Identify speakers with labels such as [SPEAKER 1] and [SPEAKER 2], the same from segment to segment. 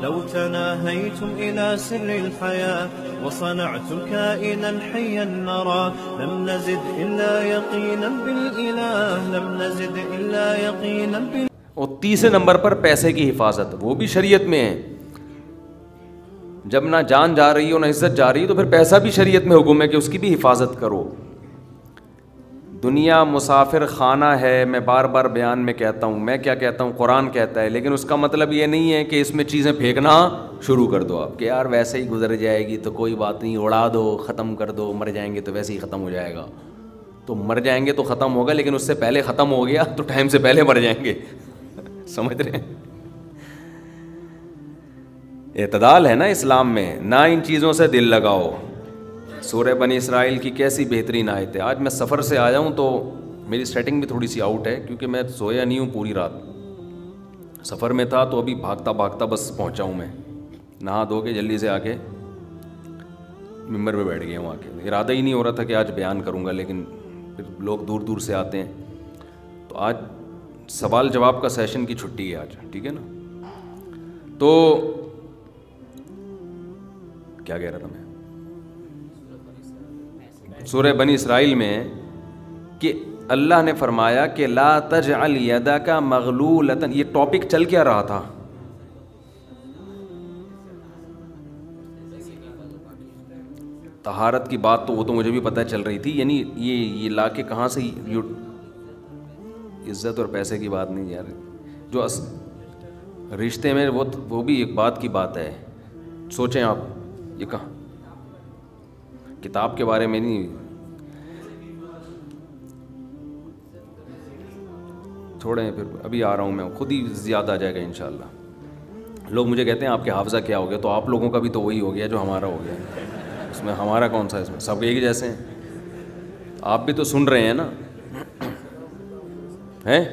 [SPEAKER 1] لو تناهيتم إلى سر الحياة وصنعتم كائنا حيا نرى لم نزد إلا يقينا بالإله لم نزد إلا يقينا بالإله.
[SPEAKER 2] اور تیسرے نمبر پر پیسے کی حفاظت، وہ بھی شریعت میں ہے. جب نہ جان جا رہی ہو نہ عزت جا رہی ہے تو پھر پیسہ بھی شریعت میں حکم ہے کہ اس کی بھی حفاظت کرو. دنیا مسافر خانہ ہے، میں بار بار بیان میں کہتا ہوں، میں کیا کہتا ہوں، قرآن کہتا ہے، لیکن اس کا مطلب یہ نہیں ہے کہ اس میں چیزیں پھینکنا شروع کر دو آپ کہ یار ویسے ہی گزر جائے گی تو کوئی بات نہیں، اڑا دو، ختم کر دو، مر جائیں گے تو ویسے ہی ختم ہو جائے گا. تو مر جائیں گے تو ختم ہوگا، لیکن اس سے پہلے ختم ہو گیا تو ٹائم سے پہلے مر جائیں گے. سمجھ رہے ہیں؟ اعتدال ہے نا اسلام میں، نہ ان چیزوں سے دل لگاؤ. سورہ بنی اسرائیل کی کیسی بہترین آیت ہے. آج میں سفر سے آیا ہوں تو میری سیٹنگ بھی تھوڑی سی آؤٹ ہے کیونکہ میں سویا نہیں ہوں پوری رات، سفر میں تھا تو ابھی بھاگتا بھاگتا بس پہنچا ہوں. میں نہا دھو کے جلدی سے آ کے ممبر پہ بیٹھ گیا ہوں. آ کے ارادہ ہی نہیں ہو رہا تھا کہ آج بیان کروں گا، لیکن پھر لوگ دور دور سے آتے ہیں تو آج سوال جواب کا سیشن کی چھٹی ہے آج، ٹھیک ہے نا. تو کیا کہہ رہا تھا میں، سورہ بنی اسرائیل میں کہ اللہ نے فرمایا کہ لا تجعل یدک مغلولۃ. یہ ٹاپک چل کیا رہا تھا؟ طہارت کی بات. تو وہ تو مجھے بھی پتہ چل رہی تھی، یعنی یہ لا کے کہاں سے عزت اور پیسے کی بات نہیں یار. جو رشتے میں وہ بھی ایک بات کی بات ہے. سوچیں آپ، یہ کہاں کتاب کے بارے میں نہیں، چھوڑیں پھر ابھی آ رہا ہوں میں، خود ہی زیادہ آ جائے گا انشاءاللہ. لوگ مجھے کہتے ہیں آپ کے حافظہ کیا ہو گیا، تو آپ لوگوں کا بھی تو وہی ہو گیا جو ہمارا ہو گیا. اس میں ہمارا کون سا، اس میں سب ایک جیسے ہیں. آپ بھی تو سن رہے ہیں نا، ہیں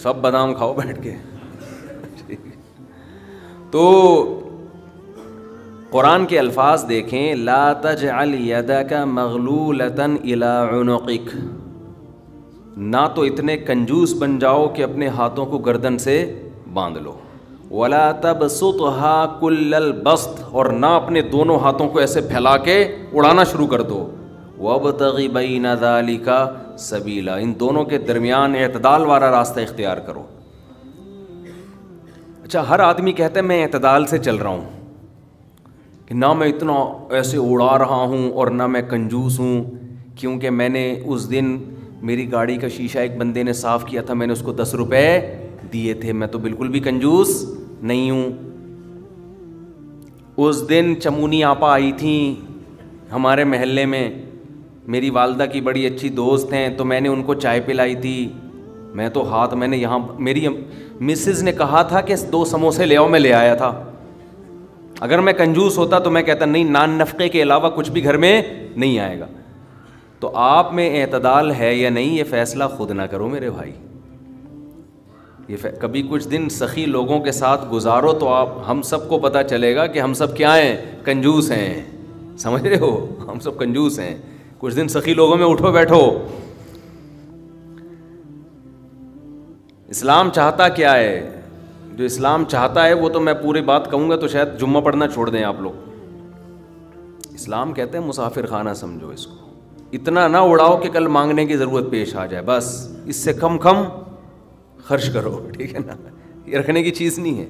[SPEAKER 2] سب بادام کھاؤ بیٹھ کے. تو قرآن کے الفاظ دیکھیں، لا تجعل یدک مغلولۃ الی عنقک. نہ تو اتنے کنجوس بن جاؤ کہ اپنے ہاتھوں کو گردن سے باندھ لو، ولا تبسطها کل البسط. اور نہ اپنے دونوں ہاتھوں کو ایسے پھیلا کے اڑانا شروع کر دو. وابتغ بین ذلک سبیلا. ان دونوں کے درمیان اعتدال والا راستہ اختیار کرو. اچھا، ہر آدمی کہتا ہے میں اعتدال سے چل رہا ہوں، کہ نہ میں اتنا ایسے اڑا رہا ہوں اور نہ میں کنجوس ہوں، کیونکہ میں نے اس دن میری گاڑی کا شیشہ ایک بندے نے صاف کیا تھا، میں نے اس کو 10 روپے دیے تھے، میں تو بالکل بھی کنجوس نہیں ہوں. اس دن چمونی آپا آئی تھیں ہمارے محلے میں، میری والدہ کی بڑی اچھی دوست ہیں، تو میں نے ان کو چائے پلائی تھی. میں تو میں نے یہاں میری مسز نے کہا تھا کہ 2 سموسے لے آؤ، میں لے آیا تھا. اگر میں کنجوس ہوتا تو میں کہتا نہیں، نان نفقے کے علاوہ کچھ بھی گھر میں نہیں آئے گا. تو آپ میں اعتدال ہے یا نہیں، یہ فیصلہ خود نہ کرو میرے بھائی. کبھی کچھ دن سخی لوگوں کے ساتھ گزارو تو ہم سب کو پتہ چلے گا کہ ہم سب کیا ہیں، کنجوس ہیں. سمجھ رہے ہو، ہم سب کنجوس ہیں. کچھ دن سخی لوگوں میں اٹھو بیٹھو. اسلام چاہتا کیا ہے؟ جو اسلام چاہتا ہے وہ تو میں پوری بات کہوں گا تو شاید جمعہ پڑھنا چھوڑ دیں آپ لوگ. اسلام کہتے ہیں مسافر خانہ سمجھو اس کو، اتنا نہ اڑاؤ کہ کل مانگنے کی ضرورت پیش آ جائے، بس اس سے کم خرچ کرو، ٹھیک ہے نا. یہ رکھنے کی چیز نہیں ہے.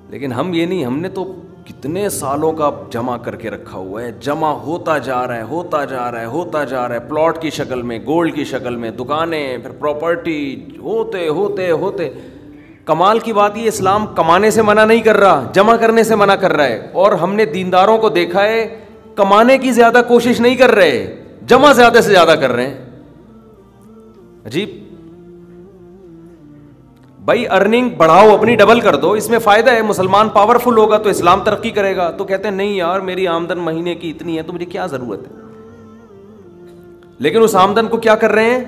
[SPEAKER 2] لیکن ہم یہ نہیں، ہم نے تو کتنے سالوں کا جمع کر کے رکھا ہوا ہے، جمع ہوتا جا رہا ہے، ہوتا جا رہا ہے، ہوتا جا رہا ہے، پلاٹ کی شکل میں، گولڈ کی شکل میں، دکانیں، پھر پراپرٹی، ہوتے ہوتے ہوتے. کمال کی بات یہ، اسلام کمانے سے منع نہیں کر رہا، جمع کرنے سے منع کر رہا ہے. اور ہم نے دینداروں کو دیکھا ہے کمانے کی زیادہ کوشش نہیں کر رہے، جمع زیادہ سے زیادہ کر رہے ہیں. عجیب. بھائی ارننگ بڑھاؤ، اپنی ڈبل کر دو، اس میں فائدہ ہے. مسلمان پاورفل ہوگا تو اسلام ترقی کرے گا. تو کہتے ہیں نہیں یار میری آمدن مہینے کی اتنی ہے تو مجھے کیا ضرورت ہے. لیکن اس آمدن کو کیا کر رہے ہیں؟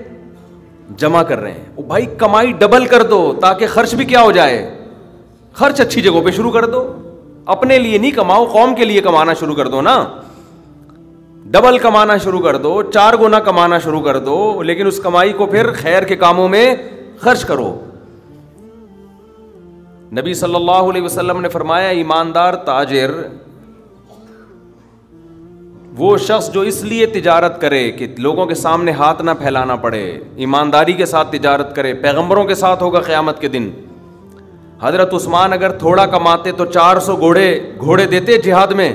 [SPEAKER 2] جمع کر رہے ہیں. بھائی کمائی ڈبل کر دو تاکہ خرچ بھی کیا ہو جائے، خرچ اچھی جگہوں پہ شروع کر دو. اپنے لیے نہیں کماؤ، قوم کے لیے کمانا شروع کر دو نا. ڈبل کمانا شروع کر دو، 4 گنا کمانا شروع کر دو، لیکن اس کمائی کو پھر خیر کے کاموں میں خرچ کرو. نبی صلی اللہ علیہ وسلم نے فرمایا ایماندار تاجر وہ شخص جو اس لیے تجارت کرے کہ لوگوں کے سامنے ہاتھ نہ پھیلانا پڑے، ایمانداری کے ساتھ تجارت کرے، پیغمبروں کے ساتھ ہوگا قیامت کے دن۔ حضرت عثمان اگر تھوڑا کماتے تو 400 گھوڑے دیتے جہاد میں،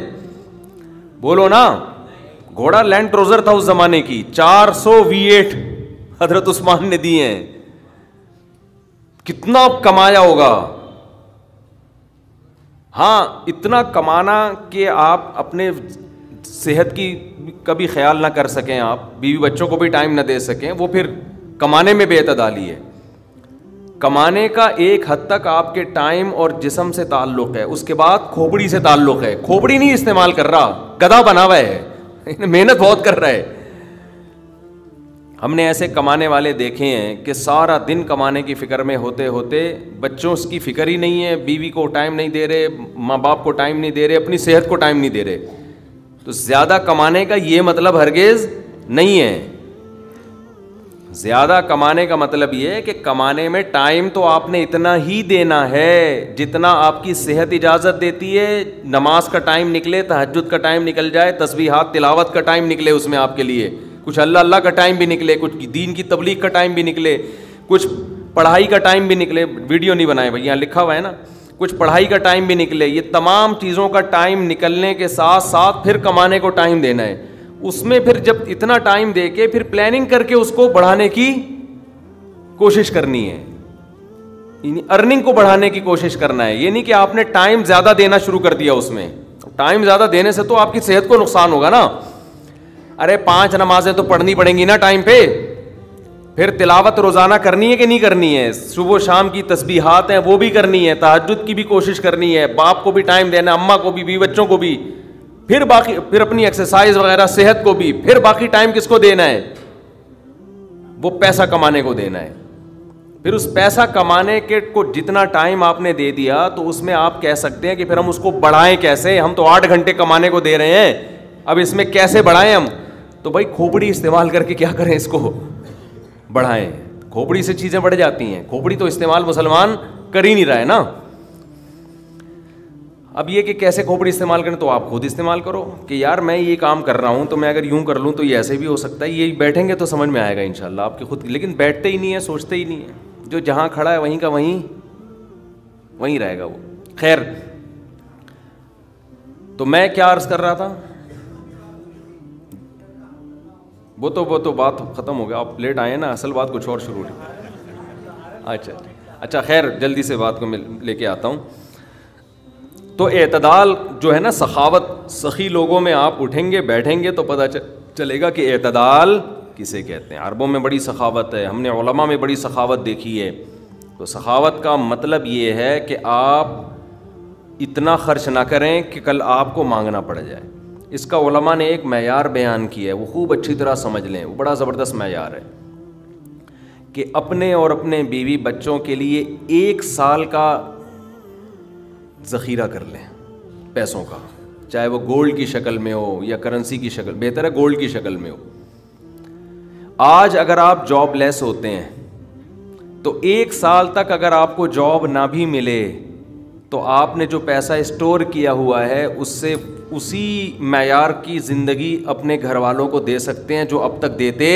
[SPEAKER 2] بولو نا، گھوڑا لینڈ کروزر تھا اس زمانے کی، 400 V8 حضرت عثمان نے دیے ہیں، کتنا کمایا ہوگا۔ ہاں اتنا کمانا کہ آپ اپنے صحت کی کبھی خیال نہ کر سکیں، آپ بیوی بچوں کو بھی ٹائم نہ دے سکیں، وہ پھر کمانے میں بے اعتدالی ہے۔ کمانے کا ایک حد تک آپ کے ٹائم اور جسم سے تعلق ہے، اس کے بعد کھوپڑی سے تعلق ہے۔ کھوپڑی نہیں استعمال کر رہا، گدھا بنا ہوا ہے، محنت بہت کر رہا ہے۔ ہم نے ایسے کمانے والے دیکھے ہیں کہ سارا دن کمانے کی فکر میں ہوتے ہوتے بچوں کی فکر ہی نہیں ہے، بیوی کو ٹائم نہیں دے رہے، ماں باپ کو ٹائم نہیں دے رہے، اپنی صحت کو ٹائم نہیں دے رہے۔ تو زیادہ کمانے کا یہ مطلب ہرگز نہیں ہے۔ زیادہ کمانے کا مطلب یہ ہے کہ کمانے میں ٹائم تو آپ نے اتنا ہی دینا ہے جتنا آپ کی صحت اجازت دیتی ہے۔ نماز کا ٹائم نکلے، تہجد کا ٹائم نکل جائے، تسبیحات تلاوت کا ٹائم نکلے اس میں آپ کے لیے، کچھ اللہ کا ٹائم بھی نکلے، کچھ دین کی تبلیغ کا ٹائم بھی نکلے، کچھ پڑھائی کا ٹائم بھی نکلے۔ ویڈیو نہیں بنائے بھائی، یہاں لکھا ہوا ہے نا، کچھ پڑھائی کا ٹائم بھی نکلے۔ یہ تمام چیزوں کا ٹائم نکلنے کے ساتھ ساتھ پھر کمانے کو ٹائم دینا ہے۔ اس میں پھر جب اتنا ٹائم دے کے پھر پلاننگ کر کے اس کو بڑھانے کی کوشش کرنی ہے، یعنی ارننگ کو بڑھانے کی کوشش کرنا ہے۔ یہ نہیں کہ آپ نے ٹائم زیادہ دینا شروع کر دیا، اس میں ٹائم زیادہ دینے سے تو آپ کی صحت کو نقصان ہوگا نا۔ ارے 5 نمازیں تو پڑھنی پڑیں گی نا ٹائم پہ، پھر تلاوت روزانہ کرنی ہے کہ نہیں کرنی ہے، صبح و شام کی تسبیحات ہیں وہ بھی کرنی ہے، تہجد کی بھی کوشش کرنی ہے، باپ کو بھی ٹائم دینا، اماں کو بھی، بیوی بچوں کو بھی، پھر باقی پھر اپنی ایکسرسائز وغیرہ صحت کو بھی، پھر باقی ٹائم کس کو دینا ہے؟ وہ پیسہ کمانے کو دینا ہے۔ پھر اس پیسہ کمانے کے کو جتنا ٹائم آپ نے دے دیا تو اس میں آپ کہہ سکتے ہیں کہ پھر ہم اس کو بڑھائیں کیسے؟ ہم تو 8 گھنٹے کمانے کو دے رہے ہیں، اب اس میں کیسے بڑھائیں ہم؟ تو بھائی کھوپڑی استعمال کر کے کیا کریں، اس کو بڑھائیں۔ کھوپڑی سے چیزیں بڑھ جاتی ہیں، کھوپڑی تو استعمال مسلمان کر ہی نہیں رہا ہے نا۔ اب یہ کہ کیسے کھوپڑی استعمال کریں، تو آپ خود استعمال کرو کہ یار میں یہ کام کر رہا ہوں تو میں اگر یوں کر لوں تو یہ ایسے بھی ہو سکتا ہے، یہ بیٹھیں گے تو سمجھ میں آئے گا انشاءاللہ آپ کی خود، لیکن بیٹھتے ہی نہیں ہیں، سوچتے ہی نہیں ہیں، جو جہاں کھڑا ہے وہیں کا وہیں رہے گا وہ۔ خیر، تو میں کیا عرض کر رہا تھا؟ وہ تو بات ختم ہو گیا، آپ لیٹ آئے نا، اصل بات کچھ اور شروع ہوئی۔ اچھا خیر، جلدی سے بات کو میں لے کے آتا ہوں۔ تو اعتدال جو ہے نا، سخاوت، سخی لوگوں میں آپ اٹھیں گے بیٹھیں گے تو پتہ چلے گا کہ اعتدال کسے کہتے ہیں۔ عربوں میں بڑی سخاوت ہے، ہم نے علماء میں بڑی سخاوت دیکھی ہے۔ تو سخاوت کا مطلب یہ ہے کہ آپ اتنا خرچ نہ کریں کہ کل آپ کو مانگنا پڑ جائے۔ اس کا علماء نے ایک معیار بیان کیا ہے، وہ خوب اچھی طرح سمجھ لیں، وہ بڑا زبردست معیار ہے کہ اپنے اور اپنے بیوی بچوں کے لیے 1 سال کا ذخیرہ کر لیں پیسوں کا، چاہے وہ گولڈ کی شکل میں ہو یا کرنسی کی شکل، بہتر ہے گولڈ کی شکل میں ہو۔ آج اگر آپ جاب لیس ہوتے ہیں تو 1 سال تک اگر آپ کو جاب نہ بھی ملے تو آپ نے جو پیسہ اسٹور کیا ہوا ہے اس سے اسی معیار کی زندگی اپنے گھر والوں کو دے سکتے ہیں جو اب تک دیتے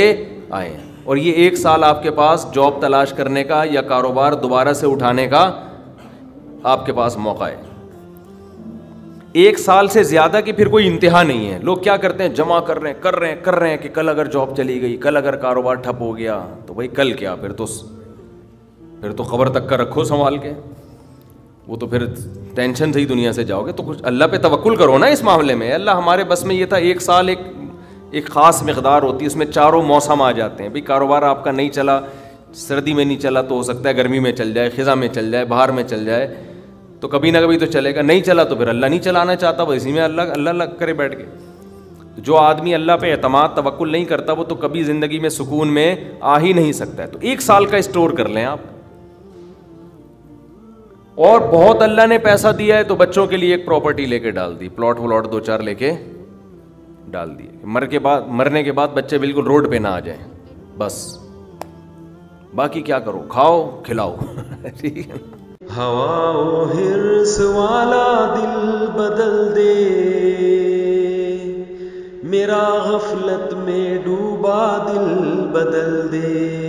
[SPEAKER 2] آئے ہیں۔ اور یہ 1 سال آپ کے پاس جاب تلاش کرنے کا یا کاروبار دوبارہ سے اٹھانے کا آپ کے پاس موقع ہے۔ 1 سال سے زیادہ کی پھر کوئی انتہا نہیں ہے۔ لوگ کیا کرتے ہیں، جمع کر رہے ہیں کہ کل اگر جاب چلی گئی، کل اگر کاروبار ٹھپ ہو گیا تو بھائی کل کیا، پھر تو خبر تک کا رکھو سنبھال کے، وہ تو پھر ٹینشن سے ہی دنیا سے جاؤ گے۔ تو کچھ اللہ پہ توکل کرو نا اس معاملے میں۔ اللہ ہمارے بس میں یہ تھا، 1 سال ایک خاص مقدار ہوتی ہے، اس میں چاروں موسم آ جاتے ہیں۔ بھئی کاروبار آپ کا نہیں چلا، سردی میں نہیں چلا تو ہو سکتا ہے گرمی میں چل جائے، خزاں میں چل جائے، بہار میں چل جائے، تو کبھی نہ کبھی تو چلے گا۔ نہیں چلا تو پھر اللہ نہیں چلانا چاہتا، وہ اسی میں اللہ کرے بیٹھ کے۔ جو آدمی اللہ پہ اعتماد توکل نہیں کرتا وہ تو کبھی زندگی میں سکون میں آ ہی نہیں سکتا ہے۔ تو 1 سال کا اسٹور کر لیں آپ، اور بہت اللہ نے پیسہ دیا ہے تو بچوں کے لیے ایک پراپرٹی لے کے ڈال دی، پلاٹ 2-4 لے کے ڈال دیے، مرنے کے بعد بچے بالکل روڈ پہ نہ آ جائیں، بس باقی کیا کرو، کھاؤ کھلاؤ، ٹھیک ہے۔
[SPEAKER 3] ہوا و حرص والا دل بدل دے، میرا غفلت میں ڈوبا دل بدل دے۔